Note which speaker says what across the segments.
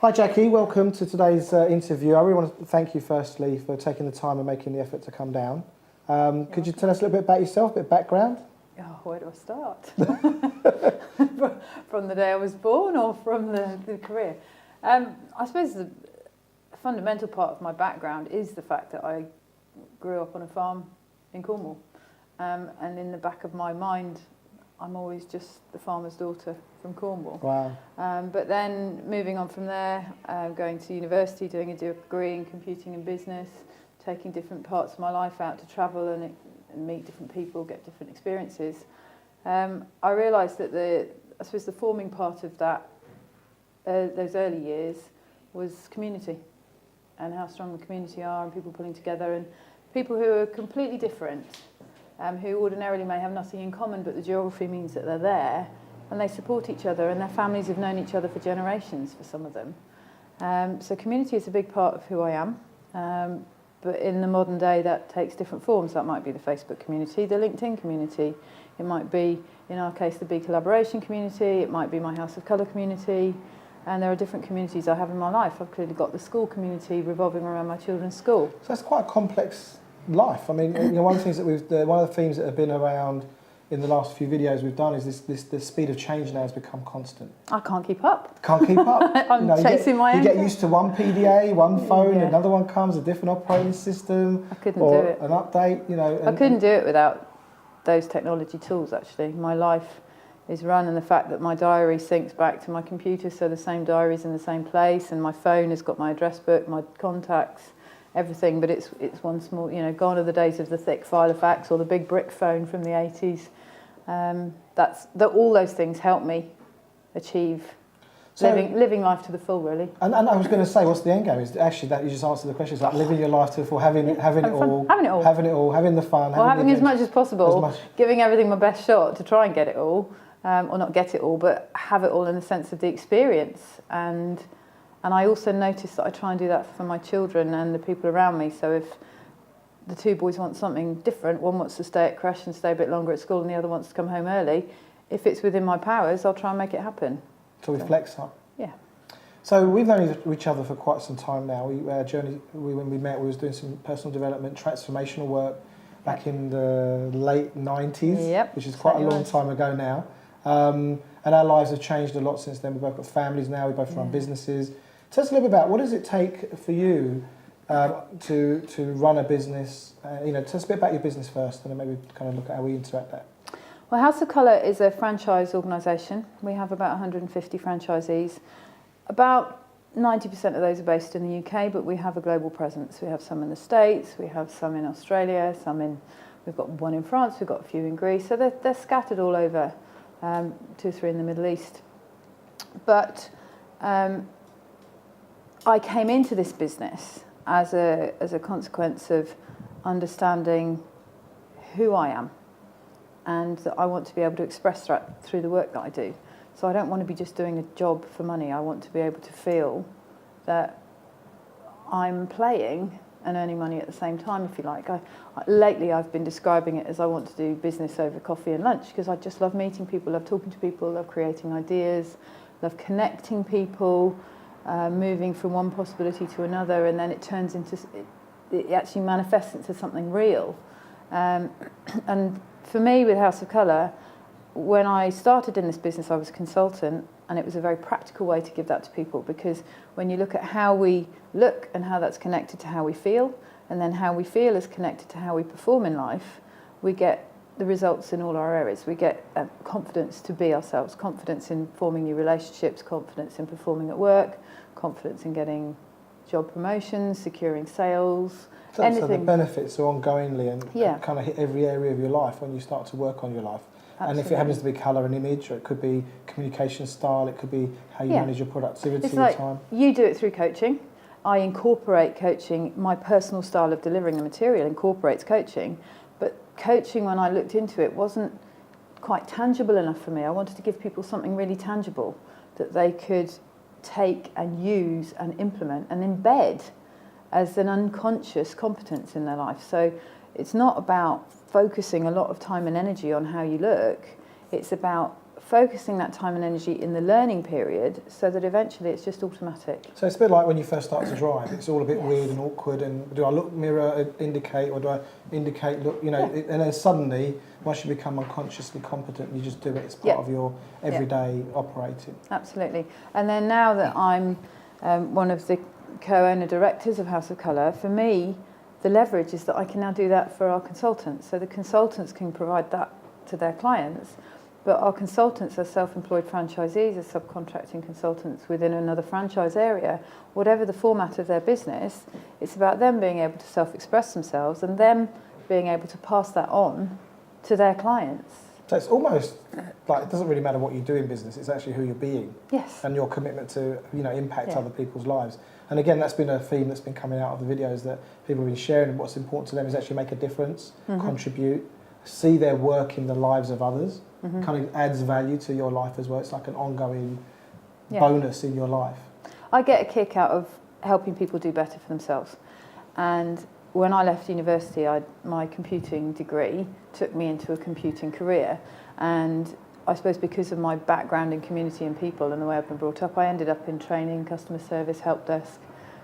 Speaker 1: Hi Jackie, welcome to today's interview. I really want to thank you firstly for taking the time and making the effort to come down. Could you tell us a little bit about yourself, a bit of background?
Speaker 2: Oh, where do I start? From the day I was born or from the career? I suppose the fundamental part of my background is the fact that I grew up on a farm in Cornwall. And in the back of my mind, I'm always just the farmer's daughter from Cornwall.
Speaker 1: Wow.
Speaker 2: But then moving on from there, going to university, doing a degree in computing and business, taking different parts of my life out to travel and meet different people, get different experiences. I realised that the forming part of that, those early years, was community, and how strong the community are, and people pulling together, and people who are completely different, who ordinarily may have nothing in common, but the geography means that they're there, and they support each other, and their families have known each other for generations for some of them. So community is a big part of who I am. But in the modern day, that takes different forms. That might be the Facebook community, the LinkedIn community. It might be, in our case, the Bee Collaboration community. It might be my House of Colour community. And there are different communities I have in my life. I've clearly got the school community revolving around my children's school.
Speaker 1: So that's quite a complex life. I mean, one of the things that one of the themes that have been around in the last few videos we've done is the speed of change now has become constant.
Speaker 2: I can't keep up.
Speaker 1: Can't keep up.
Speaker 2: I'm chasing my own.
Speaker 1: You get used to one PDA, one phone, another one comes, a different operating system.
Speaker 2: I couldn't do it.
Speaker 1: An update,
Speaker 2: I couldn't do it without those technology tools, actually. My life is run, and the fact that my diary syncs back to my computer, so the same diary's in the same place, and my phone has got my address book, my contacts, everything, but it's one small, gone are the days of the thick file of fax or the big brick phone from the 80s. All those things help me achieve living life to the full, really.
Speaker 1: And I was going to say, what's the end game? Is actually that you just answered the question. It's like living your life to the full, having it all, having the fun,
Speaker 2: having as much as possible, giving everything my best shot to try and get it all, or not get it all, but have it all in the sense of the experience. And I also notice that I try and do that for my children and the people around me. So if the two boys want something different, one wants to stay at creche and stay a bit longer at school, and the other wants to come home early, if it's within my powers, I'll try and make it happen.
Speaker 1: So we flex up.
Speaker 2: Yeah.
Speaker 1: So we've known each other for quite some time now. When we met, we was doing some personal development, transformational work back in the late 90s, which is quite a long time ago now. And our lives have changed a lot since then. We've both got families now, we both run businesses. Tell us a little bit about what does it take for you to run a business. Tell us a bit about your business first, and then maybe kind of look at how we interact that.
Speaker 2: Well, House of Colour is a franchise organisation. We have about 150 franchisees. About 90% of those are based in the UK, but we have a global presence. We have some in the States, we have some in Australia, we've got one in France, we've got a few in Greece. So they're scattered all over, 2 or 3 in the Middle East. But I came into this business as a consequence of understanding who I am, and that I want to be able to express that through the work that I do. So I don't want to be just doing a job for money. I want to be able to feel that I'm playing and earning money at the same time, if you like. Lately I've been describing it as I want to do business over coffee and lunch, because I just love meeting people, love talking to people, love creating ideas, love connecting people, moving from one possibility to another, and then it turns into, it actually manifests into something real. And for me, with House of Colour, when I started in this business, I was a consultant, and it was a very practical way to give that to people, because when you look at how we look and how that's connected to how we feel, and then how we feel is connected to how we perform in life, we get the results in all our areas. We get confidence to be ourselves, confidence in forming new relationships, confidence in performing at work, confidence in getting job promotions, securing sales, anything.
Speaker 1: So the benefits are ongoingly and kind of hit every area of your life when you start to work on your life. Absolutely. And if it happens to be colour and image, or it could be communication style, it could be how you manage your productivity
Speaker 2: it's like
Speaker 1: time.
Speaker 2: You do it through coaching. I incorporate coaching. My personal style of delivering the material incorporates coaching. But coaching, when I looked into it, wasn't quite tangible enough for me. I wanted to give people something really tangible that they could take and use and implement and embed as an unconscious competence in their life. So it's not about focusing a lot of time and energy on how you look. It's about focusing that time and energy in the learning period so that eventually it's just automatic.
Speaker 1: So it's a bit like when you first start to drive. It's all a bit weird and awkward. And do I look, mirror, indicate, or do I indicate, look, you know? And then suddenly, once you become unconsciously competent, you just do it. It's part of your everyday operating.
Speaker 2: Absolutely. And then now that I'm one of the co-owner directors of House of Colour, for me, the leverage is that I can now do that for our consultants. So the consultants can provide that to their clients. But our consultants are self-employed franchisees, as subcontracting consultants within another franchise area. Whatever the format of their business, it's about them being able to self-express themselves and them being able to pass that on to their clients.
Speaker 1: So it's almost like it doesn't really matter what you do in business, it's actually who you're being.
Speaker 2: Yes.
Speaker 1: And your commitment to, impact other people's lives. And again, that's been a theme that's been coming out of the videos that people have been sharing. What's important to them is actually make a difference, contribute, see their work in the lives of others. Kind of adds value to your life as well. It's like an ongoing bonus in your life.
Speaker 2: I get a kick out of helping people do better for themselves. And when I left university, my computing degree took me into a computing career. And I suppose because of my background in community and people and the way I've been brought up, I ended up in training, customer service, help desk,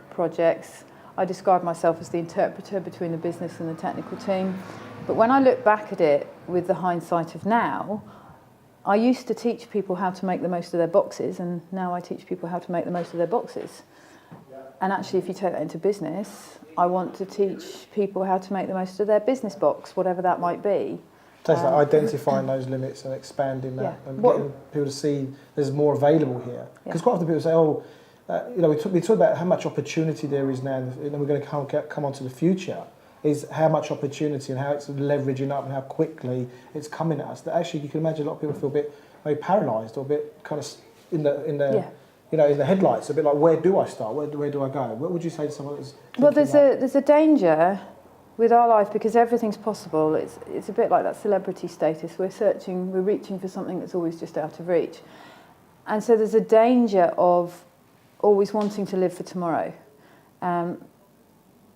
Speaker 2: projects. I describe myself as the interpreter between the business and the technical team. But when I look back at it with the hindsight of now, I used to teach people how to make the most of their boxes, and now I teach people how to make the most of their boxes. And actually, if you take that into business, I want to teach people how to make the most of their business box, whatever that might be.
Speaker 1: So it's like identifying those limits and expanding that and getting people to see there's more available here. Because quite often people say, we talk about how much opportunity there is now, and then we're going to come on to the future. Is how much opportunity and how it's leveraging up and how quickly it's coming at us. That actually you can imagine a lot of people feel a bit maybe paralysed or a bit kind of in the headlights. A bit like, where do I start? Where do I go? What would you say to someone that's
Speaker 2: there's a danger with our life because everything's possible. It's a bit like that celebrity status. We're reaching for something that's always just out of reach, and so there's a danger of always wanting to live for tomorrow.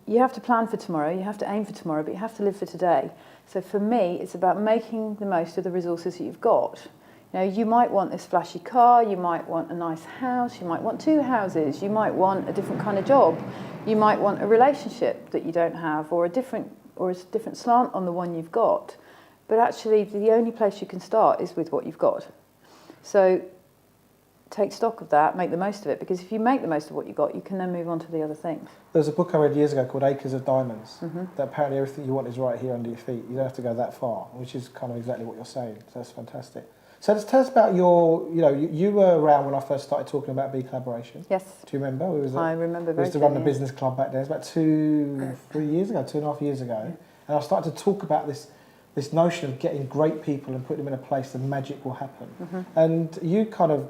Speaker 2: You have to plan for tomorrow, you have to aim for tomorrow, but you have to live for today. So for me, it's about making the most of the resources that you've got. You might want this flashy car, you might want a nice house, you might want 2 houses, you might want a different kind of job, you might want a relationship that you don't have, or a different slant on the one you've got. But actually, the only place you can start is with what you've got. So take stock of that, make the most of it, because if you make the most of what you've got, you can then move on to the other things.
Speaker 1: There was a book I read years ago called Acres of Diamonds, that apparently everything you want is right here under your feet. You don't have to go that far, which is kind of exactly what you're saying. So that's fantastic. So tell us about you were around when I first started talking about B Collaboration.
Speaker 2: Yes.
Speaker 1: Do you remember?
Speaker 2: I remember very
Speaker 1: We used to run the business club back then. It was about 2.5 years ago. And I started to talk about this notion of getting great people and putting them in a place, the magic will happen. And you kind of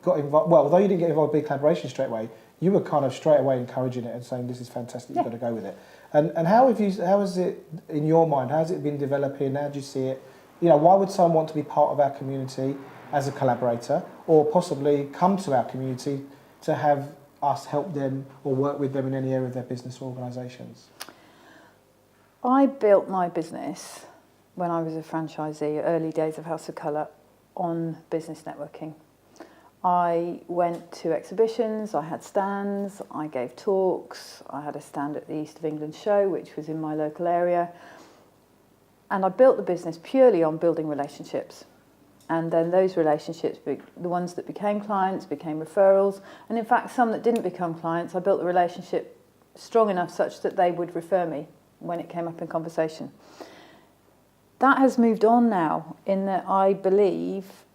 Speaker 1: got involved, well, although you didn't get involved in B Collaboration straight away, you were kind of straight away encouraging it and saying, this is fantastic, you've got to go with it. And how has it, in your mind, how has it been developing? How do you see it? Why would someone want to be part of our community as a collaborator, or possibly come to our community to have us help them or work with them in any area of their business or organisations?
Speaker 2: I built my business when I was a franchisee, early days of House of Colour, on business networking. I went to exhibitions, I had stands, I gave talks, I had a stand at the East of England show, which was in my local area. And I built the business purely on building relationships. And then those relationships, the ones that became clients, became referrals. And in fact, some that didn't become clients, I built the relationship strong enough such that they would refer me when it came up in conversation. That has moved on now, in that I believe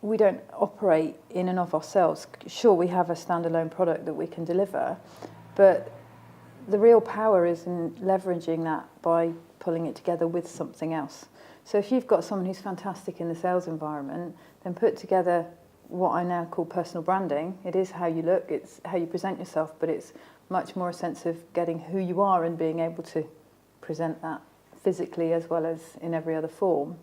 Speaker 2: we don't operate in and of ourselves. Sure, we have a standalone product that we can deliver, but the real power is in leveraging that by pulling it together with something else. So if you've got someone who's fantastic in the sales environment, then put together what I now call personal branding. It is how you look, it's how you present yourself, but it's much more a sense of getting who you are and being able to present that physically as well as in every other form.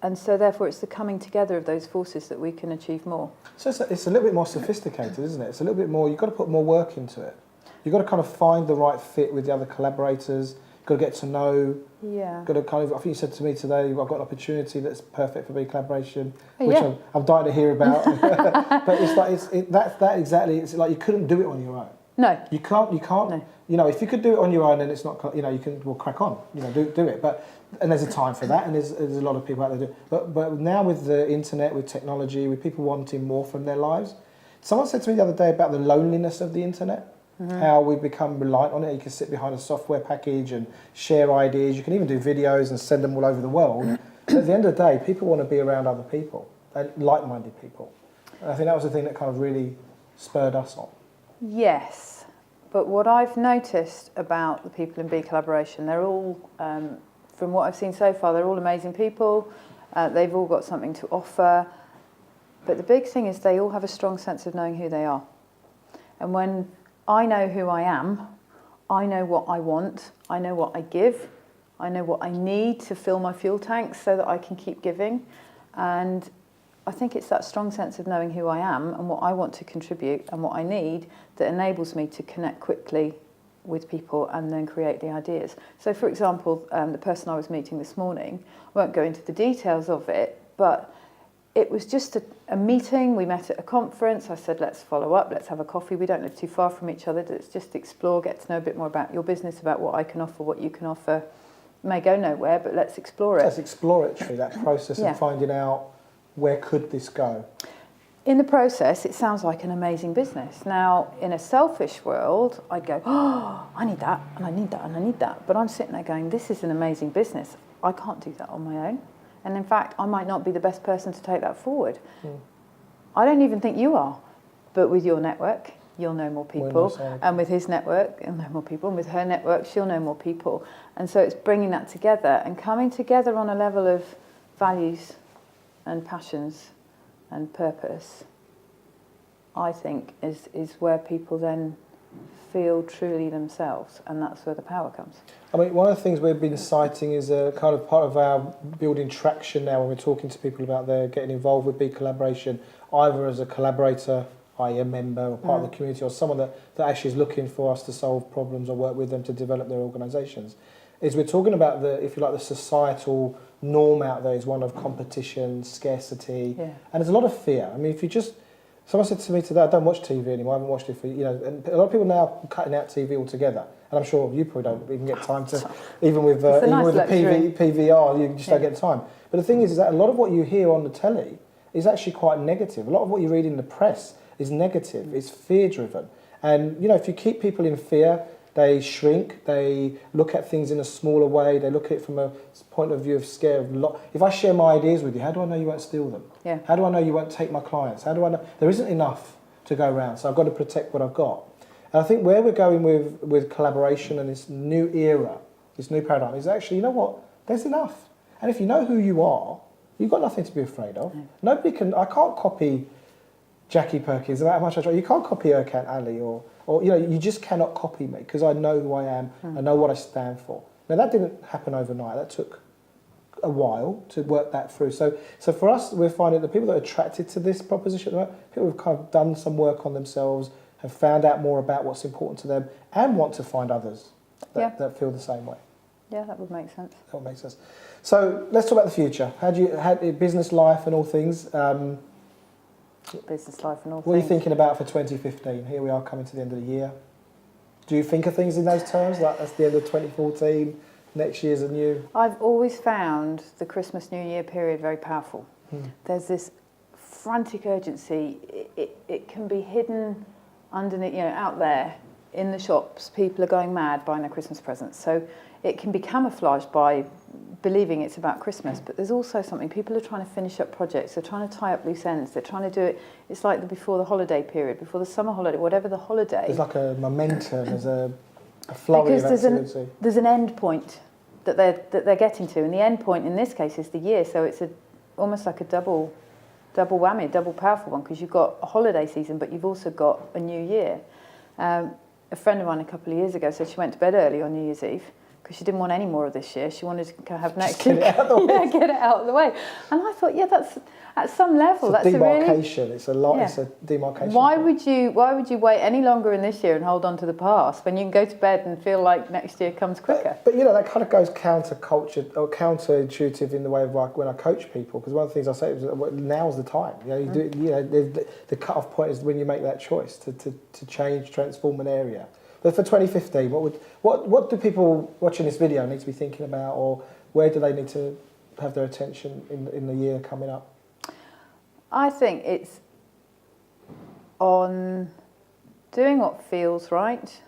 Speaker 2: And so therefore it's the coming together of those forces that we can achieve more.
Speaker 1: So it's a little bit more sophisticated, isn't it? It's a little bit more, you've got to put more work into it. You've got to kind of find the right fit with the other collaborators. got to get to know.
Speaker 2: Yeah.
Speaker 1: Got to kind of. I think you said to me today, I've got an opportunity that's perfect for big collaboration, which I'm dying to hear about. But it's like that exactly. It's like you couldn't do it on your own.
Speaker 2: No.
Speaker 1: You can't.
Speaker 2: No.
Speaker 1: You know, if you could do it on your own, then it's not. You know, you can crack on. You know, do it. And there's a time for that, and there's a lot of people out there do. But now with the internet, with technology, with people wanting more from their lives, someone said to me the other day about the loneliness of the internet. Mm-hmm. How we become reliant on it. You can sit behind a software package and share ideas. You can even do videos and send them all over the world. But at the end of the day, people want to be around other people, and like-minded people. And I think that was the thing that kind of really spurred us on.
Speaker 2: Yes, but what I've noticed about the people in B Collaboration, they're all, from what I've seen so far, they're all amazing people. They've all got something to offer. But the big thing is they all have a strong sense of knowing who they are. And when I know who I am, I know what I want, I know what I give, I know what I need to fill my fuel tanks so that I can keep giving. And I think it's that strong sense of knowing who I am and what I want to contribute and what I need that enables me to connect quickly with people and then create the ideas. So for example, the person I was meeting this morning, I won't go into the details of it, but it was just a meeting. We met at a conference. I said, let's follow up, let's have a coffee. We don't live too far from each other. Let's just explore, get to know a bit more about your business, about what I can offer, what you can offer. It may go nowhere, but let's explore it.
Speaker 1: That's exploratory, that process of finding out where could this go.
Speaker 2: In the process, it sounds like an amazing business. Now, in a selfish world, I'd go, oh, I need that, and I need that, and I need that. But I'm sitting there going, this is an amazing business. I can't do that on my own. And in fact, I might not be the best person to take that forward. Mm. I don't even think you are. But with your network, you'll know more people. And with his network, he'll know more people. And with her network, she'll know more people. And so it's bringing that together and coming together on a level of values and passions and purpose, I think, is where people then feel truly themselves, and that's where the power comes.
Speaker 1: I mean, one of the things we've been citing is a kind of part of our building traction now when we're talking to people about their getting involved with Big Collaboration, either as a collaborator, i.e. a member or part of the community, or someone that actually is looking for us to solve problems or work with them to develop their organisations, is we're talking about the, if you like, the societal norm out there is one of competition, scarcity, and there's a lot of fear. I mean, if you just, someone said to me today, I don't watch TV anymore, I haven't watched it for, and a lot of people now are cutting out TV altogether. And I'm sure you probably don't even get time to, even with the PVR, you just don't get time. But the thing is that a lot of what you hear on the telly is actually quite negative. A lot of what you read in the press is negative, it's fear-driven. And, if you keep people in fear, they shrink, they look at things in a smaller way, they look at it from a point of view of scare. If I share my ideas with you, how do I know you won't steal them? Yeah. How do I know you won't take my clients? How do I know? There isn't enough to go around, so I've got to protect what I've got. And I think where we're going with collaboration and this new era, this new paradigm, is actually, you know what, there's enough. And if you know who you are, you've got nothing to be afraid of. I can't copy Jackie Perkins, no matter how much I try. You can't copy Erkan Ali or you just cannot copy me because I know who I am, I know what I stand for. Now that didn't happen overnight, that took a while to work that through. So for us, we're finding the people that are attracted to this proposition, people who've kind of done some work on themselves, have found out more about what's important to them and want to find others that feel the same way.
Speaker 2: Yeah, that would make sense.
Speaker 1: That would make sense. So let's talk about the future. How business life and all things?
Speaker 2: Business life and all
Speaker 1: What are you thinking about for 2015? Here we are coming to the end of the year. Do you think of things in those terms, like that's the end of 2014, next year's a new? I've
Speaker 2: always found the Christmas New Year period very powerful. There's this frantic urgency. It can be hidden underneath, out there in the shops. People are going mad buying their Christmas presents. So it can be camouflaged by believing it's about Christmas, but there's also something, people are trying to finish up projects, they're trying to tie up loose ends, they're trying to do it, it's like before the holiday period, before the summer holiday, whatever the holiday.
Speaker 1: There's like a momentum, there's a flurry of activity.
Speaker 2: There's an end point that they're getting to, and the end point in this case is the year, so it's almost like a double whammy, double powerful one, because you've got a holiday season, but you've also got a new year. A friend of mine a couple of years ago said she went to bed early on New Year's Eve, because she didn't want any more of this year. She wanted to have next
Speaker 1: year. Get
Speaker 2: it out of the way. And I thought, that's at some level,
Speaker 1: it's a demarcation. It's a lot. It's a demarcation.
Speaker 2: Why would you wait any longer in this year and hold on to the past when you can go to bed and feel like next year comes quicker?
Speaker 1: But that kind of goes counter-culture or counterintuitive in the way of like when I coach people, because one of the things I say is now's the time. The cut-off point is when you make that choice to change, transform an area. But for 2015, what do people watching this video need to be thinking about, or where do they need to have their attention in the year coming up?
Speaker 2: I think it's on doing what feels right.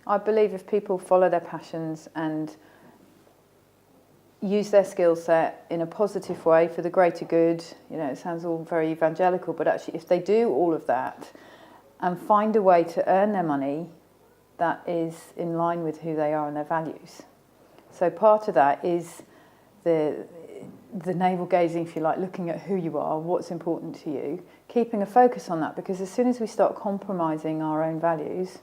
Speaker 2: I believe if people follow their passions and use their skill set in a positive way for the greater good, it sounds all very evangelical, but actually if they do all of that and find a way to earn their money that is in line with who they are and their values. So part of that is the navel gazing, if you like, looking at who you are, what's important to you, keeping a focus on that, because as soon as we start compromising our own values,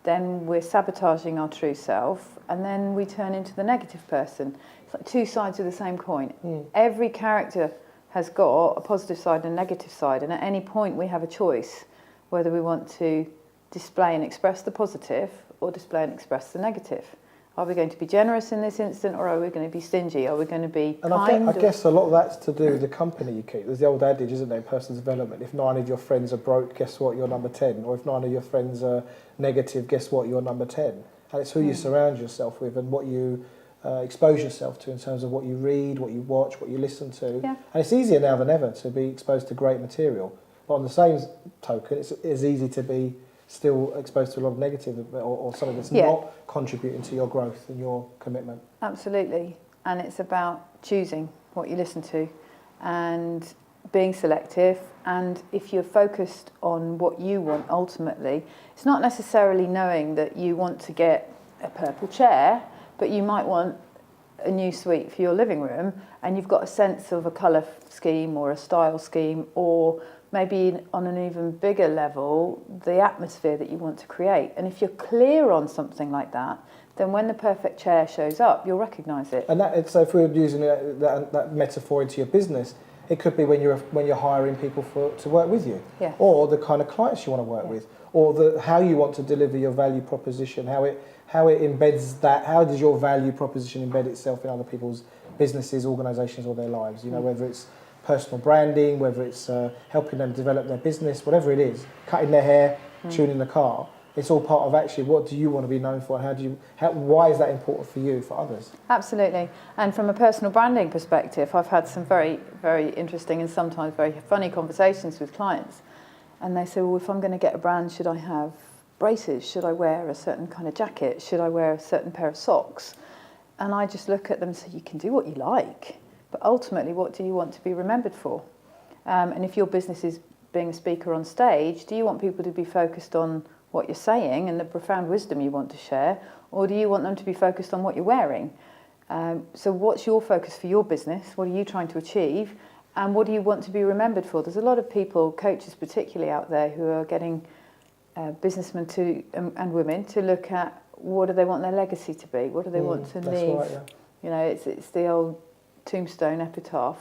Speaker 2: then we're sabotaging our true self, and then we turn into the negative person. It's like two sides of the same coin. Every character has got a positive side and a negative side, and at any point we have a choice whether we want to display and express the positive or display and express the negative. Are we going to be generous in this instant, or are we going to be stingy? Are we going to be kind?
Speaker 1: I guess a lot of that's to do with the company you keep. There's the old adage, isn't there, in personal development, if 9 of your friends are broke, guess what, you're number 10. Or if 9 of your friends are negative, guess what, you're number 10. And it's who you surround yourself with and what you expose yourself to in terms of what you read, what you watch, what you listen to.
Speaker 2: Yeah.
Speaker 1: And it's easier now than ever to be exposed to great material. But on the same token, it's easy to be still exposed to a lot of negative or something that's not contributing to your growth and your commitment.
Speaker 2: Absolutely. And it's about choosing what you listen to and being selective. And if you're focused on what you want ultimately, it's not necessarily knowing that you want to get a purple chair, but you might want a new suite for your living room, and you've got a sense of a colour scheme or a style scheme, or maybe on an even bigger level, the atmosphere that you want to create. And if you're clear on something like that, then when the perfect chair shows up, you'll recognise it.
Speaker 1: And so if we were using that metaphor into your business, it could be when you're hiring people to work with you, or the kind of clients you want to work with, or how you want to deliver your value proposition, how it embeds that. How does your value proposition embed itself in other people's businesses, organisations, or their lives? Whether it's personal branding, whether it's helping them develop their business, whatever it is, cutting their hair, tuning the car. It's all part of actually what do you want to be known for, and why is that important for you, for others?
Speaker 2: Absolutely. And from a personal branding perspective, I've had some very, very interesting and sometimes very funny conversations with clients. And they say, well, if I'm going to get a brand, should I have braces? Should I wear a certain kind of jacket? Should I wear a certain pair of socks? And I just look at them and say, you can do what you like, but ultimately, what do you want to be remembered for? And if your business is being a speaker on stage, do you want people to be focused on what you're saying and the profound wisdom you want to share, or do you want them to be focused on what you're wearing? So what's your focus for your business? What are you trying to achieve? And what do you want to be remembered for? There's a lot of people, coaches particularly out there, who are getting businessmen and women to look at what do they want their legacy to be? What do they want to leave? Right, it's the old tombstone epitaph,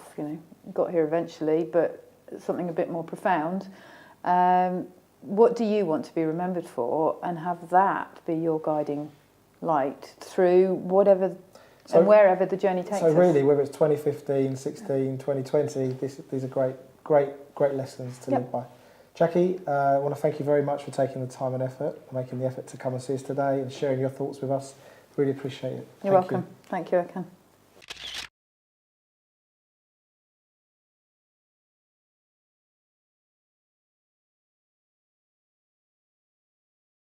Speaker 2: got here eventually, but something a bit more profound. What do you want to be remembered for, and have that be your guiding light through whatever and wherever the journey takes us.
Speaker 1: So really, whether it's 2015, 16, 2020, these are great lessons to live by. Jackie, I want to thank you very much for taking the time and effort, making the effort to come and see us today and sharing your thoughts with us. Really appreciate it.
Speaker 2: You're welcome. Thank you, Erkan.